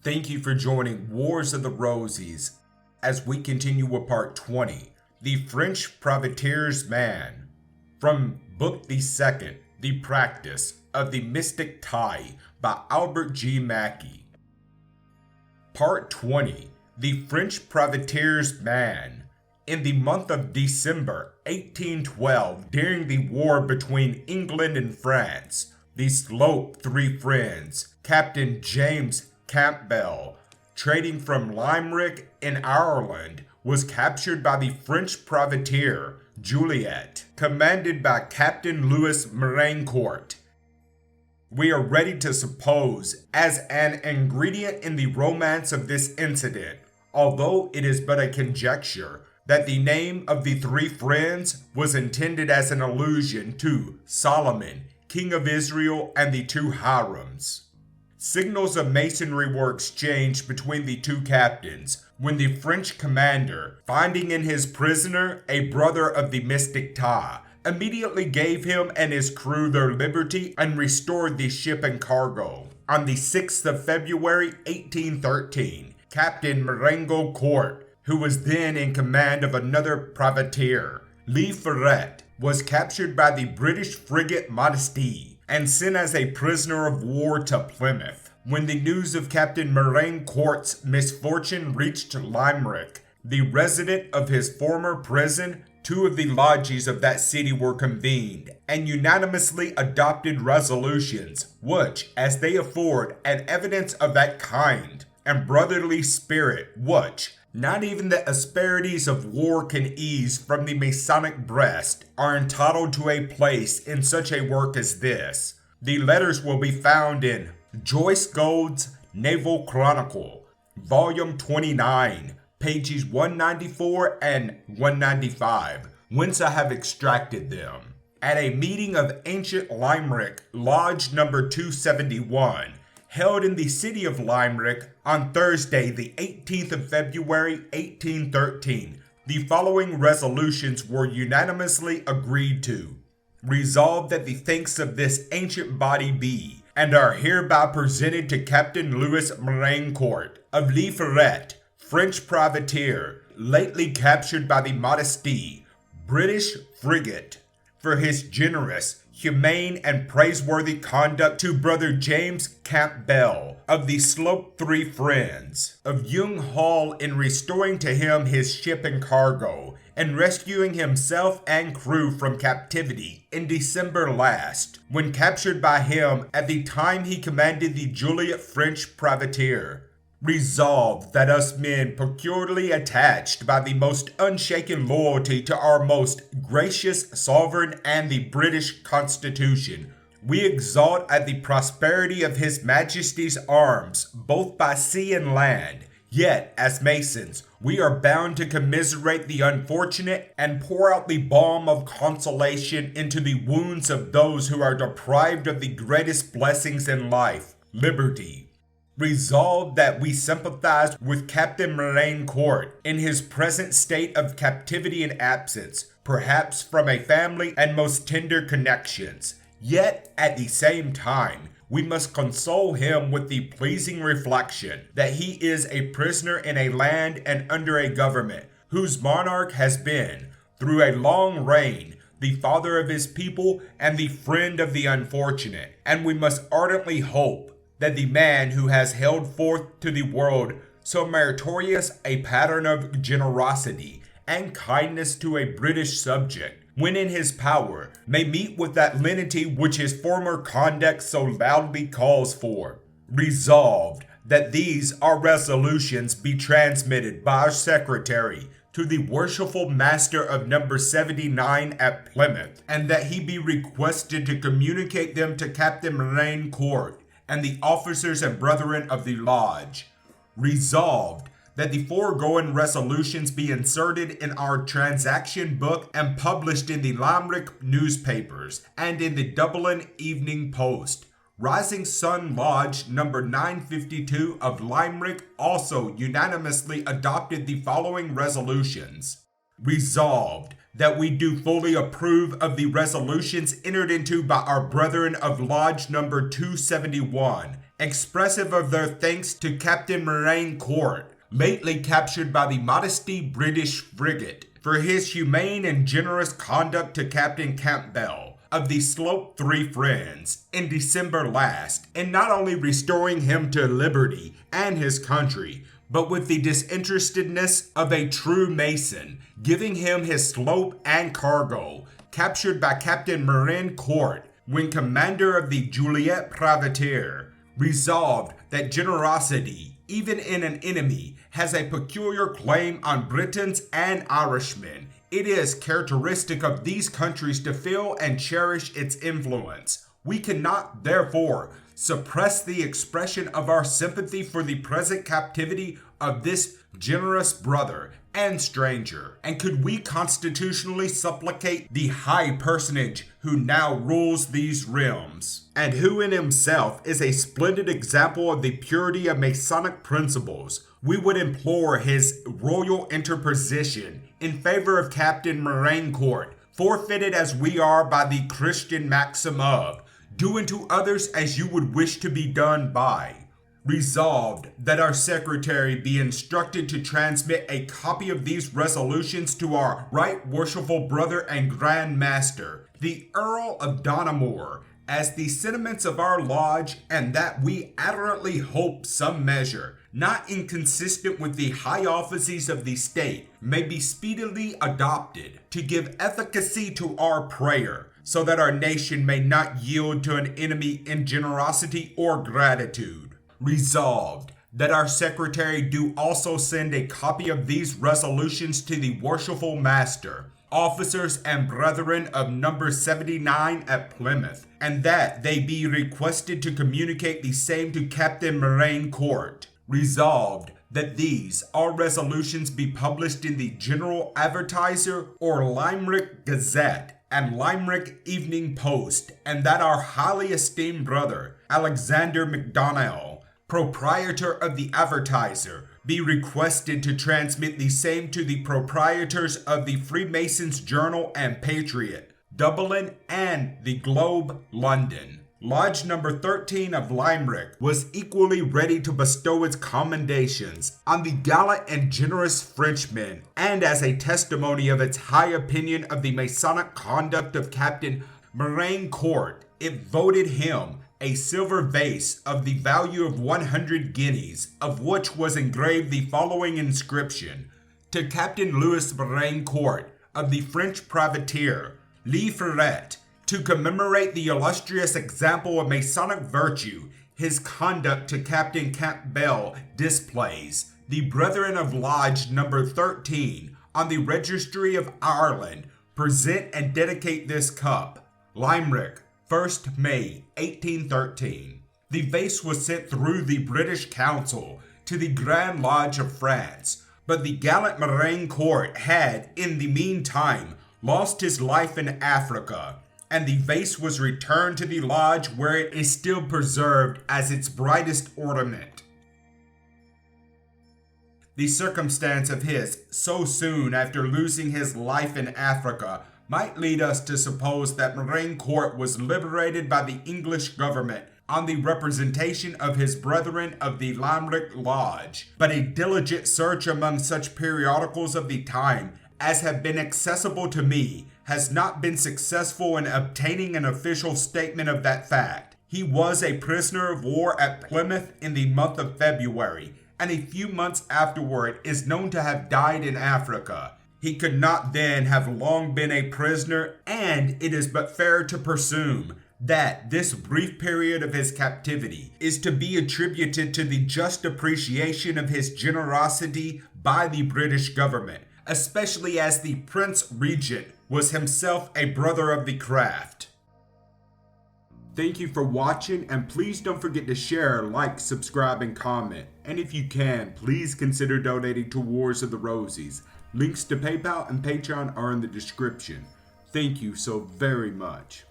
Thank you for joining Wars of the Rosies as we continue with part 20, The French Privateersman, from Book the Second, The Practice of the Mystic Tie by Albert G. Mackey. Part 20, The French Privateersman. In the month of December 1812, during the war between England and France, the sloop Three Friends, Captain James Campbell, trading from Limerick in Ireland, was captured by the French privateer Juliet, commanded by Captain Louis Marencourt. We are ready to suppose, as an ingredient in the romance of this incident, although it is but a conjecture, that the name of the three friends was intended as an allusion to Solomon, king of Israel, and the two harems. Signals of Masonry were exchanged between the two captains when the French commander, finding in his prisoner a brother of the mystic tie, immediately gave him and his crew their liberty and restored the ship and cargo. On the 6th of February 1813, Captain Marencourt, who was then in command of another privateer, Limerick, was captured by the British frigate Modesty and sent as a prisoner of war to Plymouth. When the news of Captain Marencourt's misfortune reached Limerick, the resident of his former prison, two of the lodges of that city were convened and unanimously adopted resolutions which, as they afford an evidence of that kind and brotherly spirit which not even the asperities of war can ease from the Masonic breast, are entitled to a place in such a work as this. The letters will be found in Joyce Gould's Naval Chronicle, Volume 29, pages 194 and 195, whence I have extracted them. At a meeting of ancient Limerick, Lodge number 271, held in the city of Limerick on Thursday, the 18th of February, 1813, the following resolutions were unanimously agreed to. Resolved that the thanks of this ancient body be, and are hereby presented to Captain Louis Marencourt, of Limerick, French privateer, lately captured by the Modesty, British frigate, for his generous, humane, and praiseworthy conduct to brother James Campbell, of the sloop Three Friends, of Young Hall, in restoring to him his ship and cargo, and rescuing himself and crew from captivity in December last, when captured by him at the time he commanded the Juliet French privateer. Resolved that us men, peculiarly attached by the most unshaken loyalty to our most gracious sovereign and the British Constitution, we exult at the prosperity of His Majesty's arms, both by sea and land. Yet, as Masons, we are bound to commiserate the unfortunate and pour out the balm of consolation into the wounds of those who are deprived of the greatest blessings in life, liberty. Resolved that we sympathize with Captain Marencourt in his present state of captivity and absence, perhaps from a family and most tender connections. Yet, at the same time, we must console him with the pleasing reflection that he is a prisoner in a land and under a government whose monarch has been, through a long reign, the father of his people and the friend of the unfortunate, and we must ardently hope that the man who has held forth to the world so meritorious a pattern of generosity and kindness to a British subject, when in his power, may meet with that lenity which his former conduct so loudly calls for. Resolved that these our resolutions be transmitted by our secretary to the worshipful master of number 79 at Plymouth, and that he be requested to communicate them to Captain Marencourt and the officers and brethren of the lodge. Resolved that the foregoing resolutions be inserted in our transaction book and published in the Limerick newspapers and in the Dublin Evening Post. Rising Sun Lodge number 952 of Limerick also unanimously adopted the following resolutions. Resolved that we do fully approve of the resolutions entered into by our brethren of Lodge number 271 expressive of their thanks to Captain Marencourt, lately captured by the Modesty British frigate, for his humane and generous conduct to Captain Campbell of the Sloop Three Friends in December last, in not only restoring him to liberty and his country, but with the disinterestedness of a true Mason, giving him his sloop and cargo, captured by Captain Marencourt when commander of the Juliet privateer, resolved that generosity, even in an enemy, has a peculiar claim on Britons and Irishmen. It is characteristic of these countries to feel and cherish its influence. We cannot, therefore, suppress the expression of our sympathy for the present captivity of this generous brother and stranger. And could we constitutionally supplicate the high personage who now rules these realms, and who in himself is a splendid example of the purity of Masonic principles, we would implore his royal interposition in favor of Captain Marencourt, forfeited as we are by the Christian maxim of, do unto others as you would wish to be done by. Resolved that our secretary be instructed to transmit a copy of these resolutions to our right worshipful brother and Grand Master, the Earl of Donoughmore, as the sentiments of our lodge, and that we ardently hope some measure, not inconsistent with the high offices of the state, may be speedily adopted to give efficacy to our prayer, so that our nation may not yield to an enemy in generosity or gratitude. Resolved that our secretary do also send a copy of these resolutions to the worshipful master, officers and brethren of number 79 at Plymouth, and that they be requested to communicate the same to Captain Marencourt. Resolved that these all resolutions be published in the General Advertiser or Limerick Gazette and Limerick Evening Post, and that our highly esteemed brother, Alexander MacDonell, proprietor of the Advertiser, be requested to transmit the same to the proprietors of the Freemasons' Journal and Patriot, Dublin, and the Globe, London. Lodge number 13 of Limerick was equally ready to bestow its commendations on the gallant and generous Frenchman, and as a testimony of its high opinion of the Masonic conduct of Captain Marencourt, it voted him a silver vase of the value of 100 guineas, of which was engraved the following inscription: to Captain Louis Marencourt of the French Privateer, Le Ferret, to commemorate the illustrious example of Masonic virtue his conduct to Captain Campbell displays, the Brethren of Lodge number 13 on the Registry of Ireland present and dedicate this cup. Limerick, 1st May 1813. The vase was sent through the British Council to the Grand Lodge of France, but the gallant Marencourt had, in the meantime, lost his life in Africa, and the vase was returned to the lodge, where it is still preserved as its brightest ornament. The circumstance of his, so soon after losing his life in Africa, might lead us to suppose that Marencourt was liberated by the English government on the representation of his brethren of the Limerick Lodge, but a diligent search among such periodicals of the time as have been accessible to me has not been successful in obtaining an official statement of that fact. He was a prisoner of war at Plymouth in the month of February, and a few months afterward is known to have died in Africa. He could not then have long been a prisoner, and it is but fair to presume that this brief period of his captivity is to be attributed to the just appreciation of his generosity by the British government, especially as the Prince Regent was himself a brother of the craft. Thank you for watching, and please don't forget to share, like, subscribe, and comment. And if you can, please consider donating to Wars of the Rosies. Links to PayPal and Patreon are in the description. Thank you so very much.